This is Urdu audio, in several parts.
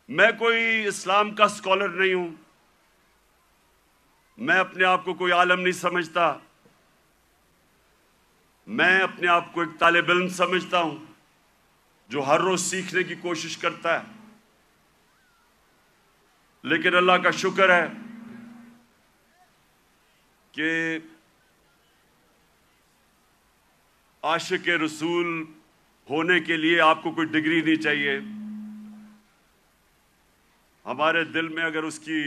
میں کوئی اسلام کا اسکالر نہیں ہوں، میں اپنے آپ کو کوئی عالم نہیں سمجھتا، میں اپنے آپ کو ایک طالب علم سمجھتا ہوں جو ہر روز سیکھنے کی کوشش کرتا ہے۔ لیکن اللہ کا شکر ہے کہ عاشق رسول ہونے کے لیے آپ کو کوئی ڈگری نہیں چاہیے۔ ہمارے دل میں اگر اس کی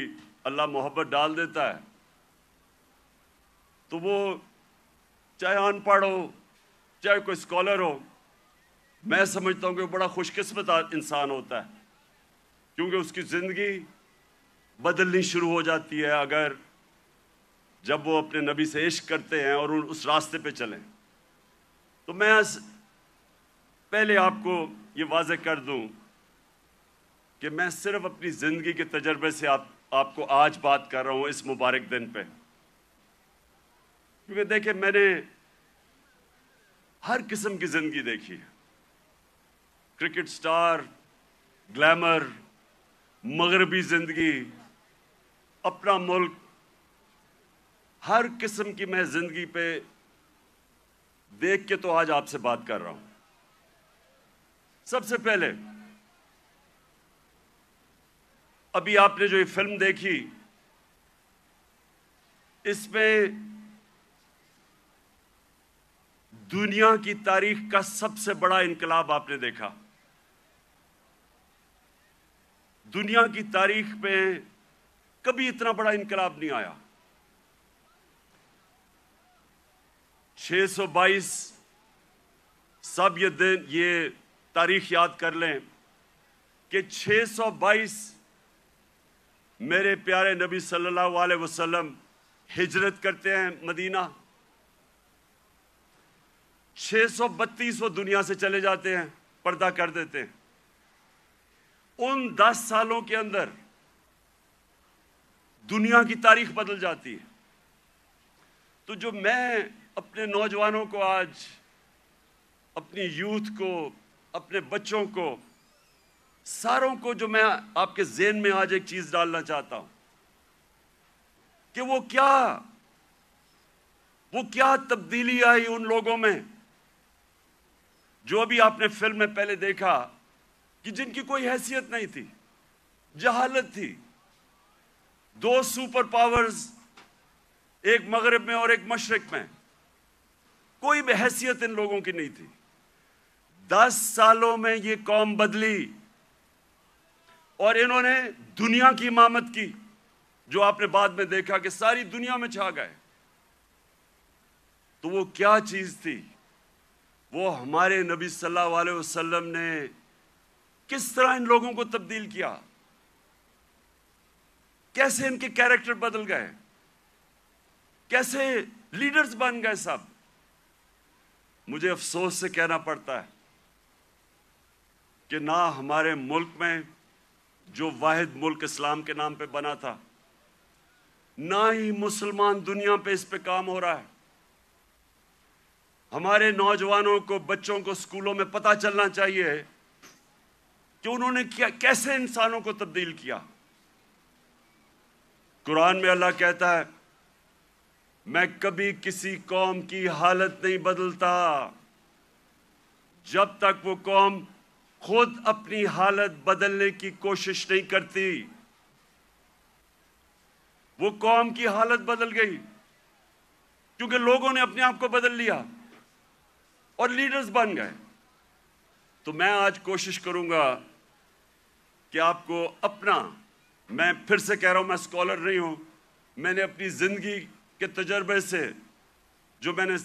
اللہ محبت ڈال دیتا ہے تو وہ چاہے ان پڑھ ہو چاہے کوئی اسکالر ہو، میں سمجھتا ہوں کہ وہ بڑا خوش قسمت انسان ہوتا ہے، کیونکہ اس کی زندگی بدلنی شروع ہو جاتی ہے اگر جب وہ اپنے نبی سے عشق کرتے ہیں اور اس راستے پہ چلیں۔ تو میں پہلے آپ کو یہ واضح کر دوں کہ میں صرف اپنی زندگی کے تجربے سے آپ کو آج بات کر رہا ہوں اس مبارک دن پہ، کیونکہ دیکھیں میں نے ہر قسم کی زندگی دیکھی ہے، کرکٹ سٹار، گلیمر، مغربی زندگی، اپنا ملک، ہر قسم کی میں زندگی پہ دیکھ کے تو آج آپ سے بات کر رہا ہوں۔ سب سے پہلے ابھی آپ نے جو یہ فلم دیکھی، اس میں دنیا کی تاریخ کا سب سے بڑا انقلاب آپ نے دیکھا۔ دنیا کی تاریخ میں کبھی اتنا بڑا انقلاب نہیں آیا۔ 622 سب یہ تاریخ یاد کر لیں کہ 622 میرے پیارے نبی صلی اللہ علیہ وسلم ہجرت کرتے ہیں مدینہ، 632 وہ دنیا سے چلے جاتے ہیں، پردہ کر دیتے ہیں۔ ان 10 سالوں کے اندر دنیا کی تاریخ بدل جاتی ہے۔ تو جو میں اپنے نوجوانوں کو آج، اپنی یوتھ کو، اپنے بچوں کو، ساروں کو جو میں آپ کے ذہن میں آج ایک چیز ڈالنا چاہتا ہوں کہ وہ کیا تبدیلی آئی ان لوگوں میں جو ابھی آپ نے فلم میں پہلے دیکھا کہ جن کی کوئی حیثیت نہیں تھی، جہالت تھی، 2 سپر پاورز، ایک مغرب میں اور ایک مشرق میں، کوئی بھی حیثیت ان لوگوں کی نہیں تھی۔ 10 سالوں میں یہ قوم بدلی اور انہوں نے دنیا کی امامت کی، جو آپ نے بعد میں دیکھا کہ ساری دنیا میں چھا گئے۔ تو وہ کیا چیز تھی؟ وہ ہمارے نبی صلی اللہ علیہ وسلم نے کس طرح ان لوگوں کو تبدیل کیا، کیسے ان کے کیریکٹر بدل گئے، کیسے لیڈرز بن گئے سب۔ مجھے افسوس سے کہنا پڑتا ہے کہ نہ ہمارے ملک میں، جو واحد ملک اسلام کے نام پہ بنا تھا، نہ ہی مسلمان دنیا پہ اس پہ کام ہو رہا ہے۔ ہمارے نوجوانوں کو، بچوں کو اسکولوں میں پتہ چلنا چاہیے کہ انہوں نے کیسے انسانوں کو تبدیل کیا۔ قرآن میں اللہ کہتا ہے، میں کبھی کسی قوم کی حالت نہیں بدلتا جب تک وہ قوم خود اپنی حالت بدلنے کی کوشش نہیں کرتی۔ وہ قوم کی حالت بدل گئی کیونکہ لوگوں نے اپنے آپ کو بدل لیا اور لیڈرز بن گئے۔ تو میں آج کوشش کروں گا کہ آپ کو میں پھر سے کہہ رہا ہوں، میں اسکالر نہیں ہوں، میں نے اپنی زندگی کے تجربے سے، جو میں نے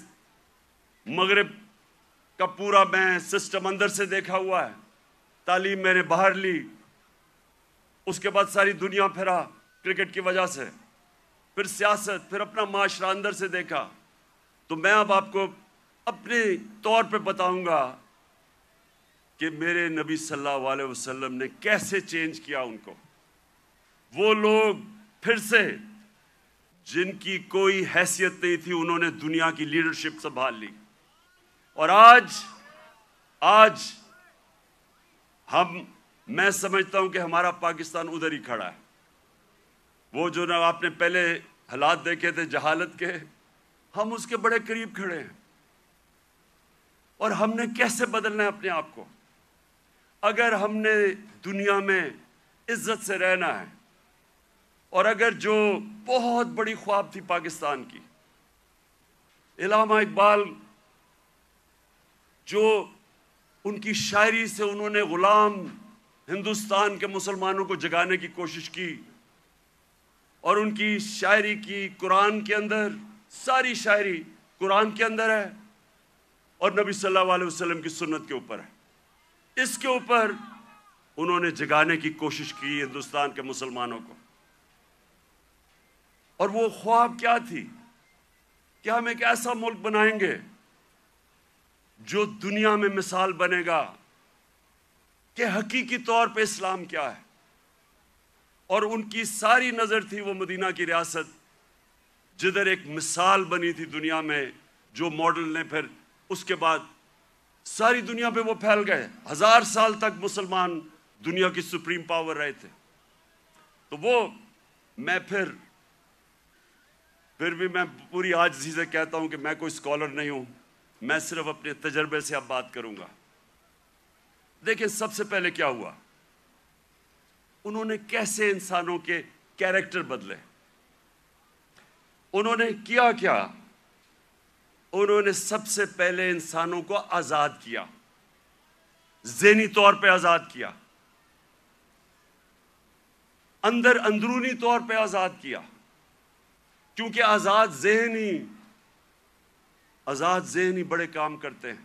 مغرب کا پورا میں سسٹم اندر سے دیکھا ہوا ہے، تعلیم میں نے باہر لی، اس کے بعد ساری دنیا پھرا کرکٹ کی وجہ سے، پھر سیاست، پھر اپنا معاشرہ اندر سے دیکھا، تو میں اب آپ کو اپنے طور پہ بتاؤں گا کہ میرے نبی صلی اللہ علیہ وسلم نے کیسے چینج کیا ان کو۔ وہ لوگ پھر سے جن کی کوئی حیثیت نہیں تھی، انہوں نے دنیا کی لیڈرشپ سنبھال لی، اور آج میں سمجھتا ہوں کہ ہمارا پاکستان ادھر ہی کھڑا ہے. وہ جو نا آپ نے پہلے حالات دیکھے تھے جہالت کے، ہم اس کے بڑے قریب کھڑے ہیں. اور ہم نے کیسے بدلنا ہے اپنے آپ کو؟ اگر ہم نے دنیا میں عزت سے رہنا ہے، اور اگر جو بہت بڑی خواب تھی پاکستان کی، علامہ اقبال جو ان کی شاعری سے انہوں نے غلام ہندوستان کے مسلمانوں کو جگانے کی کوشش کی، اور ان کی شاعری کی قرآن کے اندر، ساری شاعری قرآن کے اندر ہے اور نبی صلی اللہ علیہ وسلم کی سنت کے اوپر ہے. اس کے اوپر انہوں نے جگانے کی کوشش کی ہندوستان کے مسلمانوں کو. اور وہ خواب کیا تھی کہ ہم ایک ایسا ملک بنائیں گے جو دنیا میں مثال بنے گا کہ حقیقی طور پہ اسلام کیا ہے. اور ان کی ساری نظر تھی وہ مدینہ کی ریاست، جدھر ایک مثال بنی تھی دنیا میں، جو ماڈل نے پھر اس کے بعد ساری دنیا پہ وہ پھیل گئے. 1000 سال تک مسلمان دنیا کی سپریم پاور رہے تھے. تو وہ میں پھر بھی میں پوری عاجزی سے کہتا ہوں کہ میں کوئی اسکالر نہیں ہوں، میں صرف اپنے تجربے سے اب بات کروں گا. دیکھیں سب سے پہلے کیا ہوا، انہوں نے کیسے انسانوں کے کیریکٹر بدلے. انہوں نے کیا کیا؟ انہوں نے سب سے پہلے انسانوں کو آزاد کیا، ذہنی طور پہ آزاد کیا، اندرونی طور پہ آزاد کیا. کیونکہ آزاد ذہنی بڑے کام کرتے ہیں.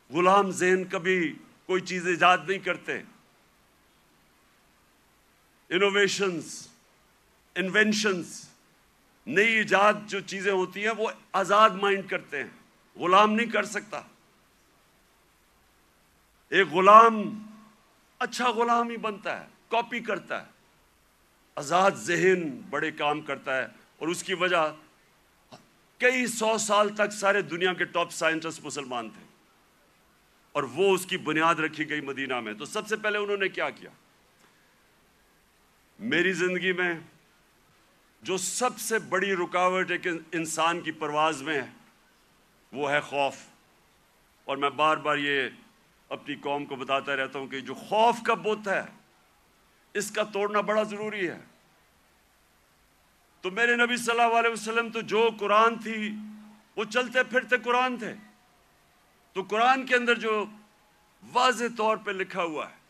غلام ذہن کبھی کوئی چیز ایجاد نہیں کرتے. انوینشنز، نئی ایجاد جو چیزیں ہوتی ہیں وہ آزاد مائنڈ کرتے ہیں، غلام نہیں کر سکتا. ایک غلام اچھا غلام ہی بنتا ہے، کاپی کرتا ہے. آزاد ذہن بڑے کام کرتا ہے، اور اس کی وجہ کئی 100 سال تک سارے دنیا کے ٹاپ سائنٹسٹ مسلمان تھے، اور وہ اس کی بنیاد رکھی گئی مدینہ میں. تو سب سے پہلے انہوں نے کیا کیا؟ میری زندگی میں جو سب سے بڑی رکاوٹ ایک انسان کی پرواز میں ہے وہ ہے خوف. اور میں بار بار یہ اپنی قوم کو بتاتا رہتا ہوں کہ جو خوف کا بت ہے اس کا توڑنا بڑا ضروری ہے. تو میرے نبی صلی اللہ علیہ وسلم تو جو قرآن تھی وہ چلتے پھرتے قرآن تھے. تو قرآن کے اندر جو واضح طور پہ لکھا ہوا ہے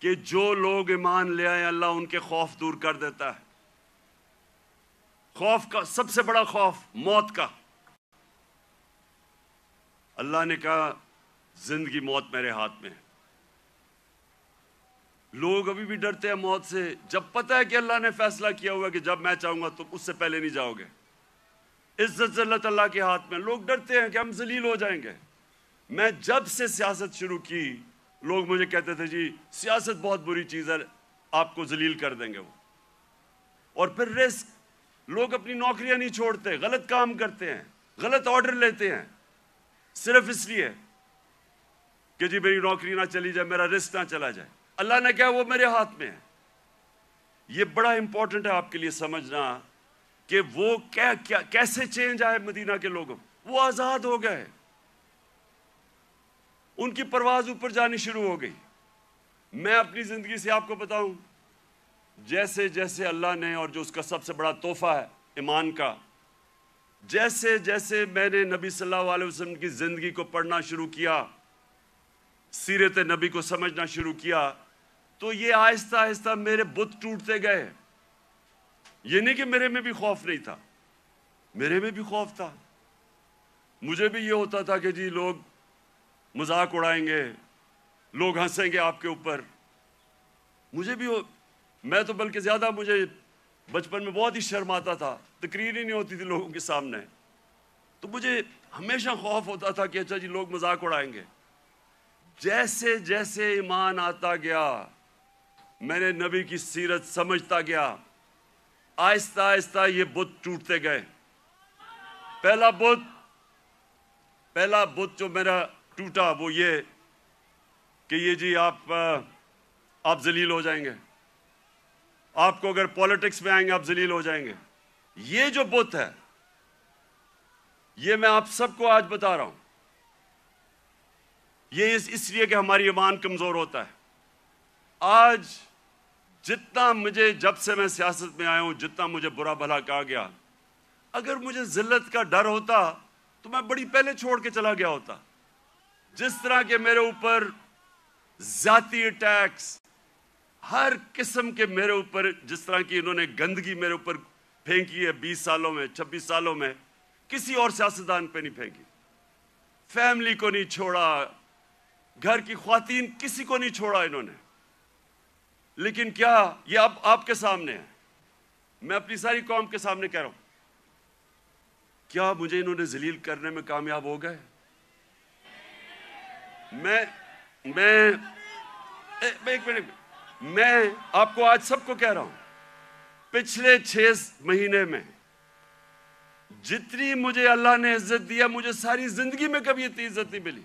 کہ جو لوگ ایمان لے آئے اللہ ان کے خوف دور کر دیتا ہے. خوف کا سب سے بڑا خوف موت کا. اللہ نے کہا زندگی موت میرے ہاتھ میں ہے. لوگ ابھی بھی ڈرتے ہیں موت سے، جب پتہ ہے کہ اللہ نے فیصلہ کیا ہوا کہ جب میں چاہوں گا تو اس سے پہلے نہیں جاؤ گے. عزت ذلت اللہ کے ہاتھ میں. لوگ ڈرتے ہیں کہ ہم ذلیل ہو جائیں گے. میں جب سے سیاست شروع کی لوگ مجھے کہتے تھے جی سیاست بہت بری چیز ہے، آپ کو ذلیل کر دیں گے وہ. اور پھر رسک، لوگ اپنی نوکریاں نہیں چھوڑتے، غلط کام کرتے ہیں، غلط آرڈر لیتے ہیں صرف اس لیے کہ جی میری نوکری نہ چلی جائے، میرا رسک نہ چلا جائے. اللہ نے کہا وہ میرے ہاتھ میں ہے. یہ بڑا امپورٹنٹ ہے آپ کے لیے سمجھنا کہ وہ کیسے چینج آئے مدینہ کے لوگوں. وہ آزاد ہو گئے، ان کی پرواز اوپر جانی شروع ہو گئی. میں اپنی زندگی سے آپ کو بتاؤں، جیسے جیسے اللہ نے، اور جو اس کا سب سے بڑا تحفہ ہے ایمان کا، جیسے جیسے میں نے نبی صلی اللہ علیہ وسلم کی زندگی کو پڑھنا شروع کیا، سیرت نبی کو سمجھنا شروع کیا، تو یہ آہستہ آہستہ میرے بت ٹوٹتے گئے. یہ نہیں کہ میرے میں بھی خوف نہیں تھا، میرے میں بھی خوف تھا. مجھے بھی یہ ہوتا تھا کہ جی لوگ مذاق اڑائیں گے، لوگ ہنسیں گے آپ کے اوپر. مجھے بھی میں تو بلکہ زیادہ، مجھے بچپن میں بہت ہی شرم آتا تھا، تقریر ہی نہیں ہوتی تھی لوگوں کے سامنے. تو مجھے ہمیشہ خوف ہوتا تھا کہ اچھا جی لوگ مذاق اڑائیں گے. جیسے جیسے ایمان آتا گیا، میں نے نبی کی سیرت سمجھتا گیا، آہستہ آہستہ یہ بت ٹوٹتے گئے. پہلا بت جو میرا ٹوٹا وہ یہ کہ یہ جی آپ آپ ذلیل ہو جائیں گے. آپ کو اگر پالیٹکس میں آئیں گے آپ ذلیل ہو جائیں گے. یہ جو بت ہے یہ میں آپ سب کو آج بتا رہا ہوں. یہ اس لیے کہ ہماری ایمان کمزور ہوتا ہے. آج جتنا مجھے جب سے میں سیاست میں آیا ہوں جتنا مجھے برا بھلا کہا گیا, اگر مجھے ذلت کا ڈر ہوتا تو میں بڑی پہلے چھوڑ کے چلا گیا ہوتا. جس طرح کے میرے اوپر ذاتی اٹیکس, ہر قسم کے میرے اوپر, جس طرح کی انہوں نے گندگی میرے اوپر پھینکی ہے 20 سالوں میں 26 سالوں میں, کسی اور سیاستدان پہ نہیں پھینکی. فیملی کو نہیں چھوڑا, گھر کی خواتین کسی کو نہیں چھوڑا انہوں نے. لیکن کیا یہ اب آپ کے سامنے ہے, میں اپنی ساری قوم کے سامنے کہہ رہا ہوں, کیا مجھے انہوں نے ذلیل کرنے میں کامیاب ہو گئے؟ میں آپ کو آج سب کو کہہ رہا ہوں, پچھلے 6 مہینے میں جتنی مجھے اللہ نے عزت دیا مجھے ساری زندگی میں کبھی اتنی عزت نہیں ملی.